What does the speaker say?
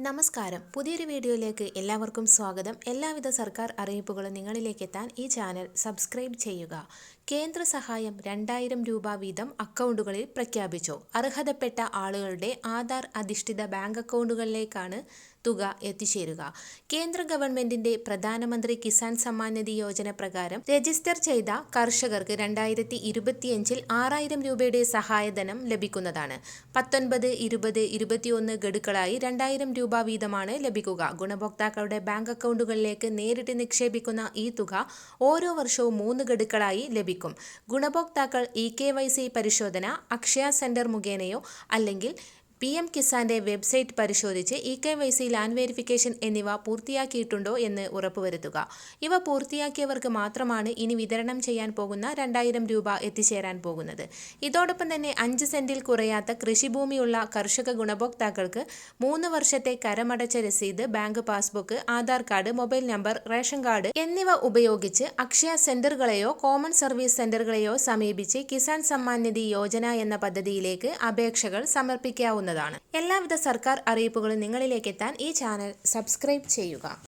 നമസ്കാരം. പുതിയൊരു വീഡിയോയിലേക്ക് എല്ലാവർക്കും സ്വാഗതം. എല്ലാവിധ സർക്കാർ അറിയിപ്പുകളും നിങ്ങളിലേക്ക് എത്താൻ ഈ ചാനൽ സബ്സ്ക്രൈബ് ചെയ്യുക. കേന്ദ്ര സഹായം 2000 രൂപ വീതം അക്കൗണ്ടുകളിൽ പ്രഖ്യാപിച്ചു. അർഹതപ്പെട്ട ആളുകളുടെ ആധാർ അധിഷ്ഠിത ബാങ്ക് അക്കൗണ്ടുകളിലേക്കാണ് തുക എത്തിച്ചേരുക. കേന്ദ്ര ഗവൺമെന്റിന്റെ പ്രധാനമന്ത്രി കിസാൻ സമ്മാൻ നിധി യോജന പ്രകാരം രജിസ്റ്റർ ചെയ്ത കർഷകർക്ക് 2025-ൽ 6000 രൂപയുടെ സഹായധനം ലഭിക്കുന്നതാണ്. 19, 20, 21 ഗഡുക്കളായി 2000 രൂപ വീതമാണ് ലഭിക്കുക. ഗുണഭോക്താക്കളുടെ ബാങ്ക് അക്കൗണ്ടുകളിലേക്ക് നേരിട്ട് നിക്ഷേപിക്കുന്ന ഈ തുക ഓരോ വർഷവും 3 ഗഡുക്കളായി ലഭിക്കും. ഗുണഭോക്താക്കൾ eKYC പരിശോധന അക്ഷയ സെന്റർ മുഖേനയോ അല്ലെങ്കിൽ PM കിസാന്റെ വെബ്സൈറ്റ് പരിശോധിച്ച് eKYC ലാൻഡ് വെരിഫിക്കേഷൻ എന്നിവ പൂർത്തിയാക്കിയിട്ടുണ്ടോ എന്ന് ഉറപ്പുവരുത്തുക. ഇവ പൂർത്തിയാക്കിയവർക്ക് മാത്രമാണ് ഇനി വിതരണം ചെയ്യാൻ പോകുന്ന 2000 രൂപ എത്തിച്ചേരാൻ പോകുന്നത്. ഇതോടൊപ്പം തന്നെ 5 സെന്റിൽ കുറയാത്ത കൃഷിഭൂമിയുള്ള കർഷക ഗുണഭോക്താക്കൾക്ക് 3 വർഷത്തെ കരമടച്ച രസീത്, bank passbook, Aadhaar card, mobile number, ration card എന്നിവ ഉപയോഗിച്ച് അക്ഷയ സെന്ററുകളെയോ കോമൺ സർവീസ് സെന്ററുകളെയോ സമീപിച്ച് കിസാൻ സമ്മാൻ നിധി യോജന എന്ന പദ്ധതിയിലേക്ക് അപേക്ഷകൾ സമർപ്പിക്കാവുന്നതാണ്. എല്ലാവിധ സർക്കാർ അറിയിപ്പുകളും നിങ്ങളിലേക്ക് എത്താൻ ഈ ചാനൽ സബ്സ്ക്രൈബ് ചെയ്യുക.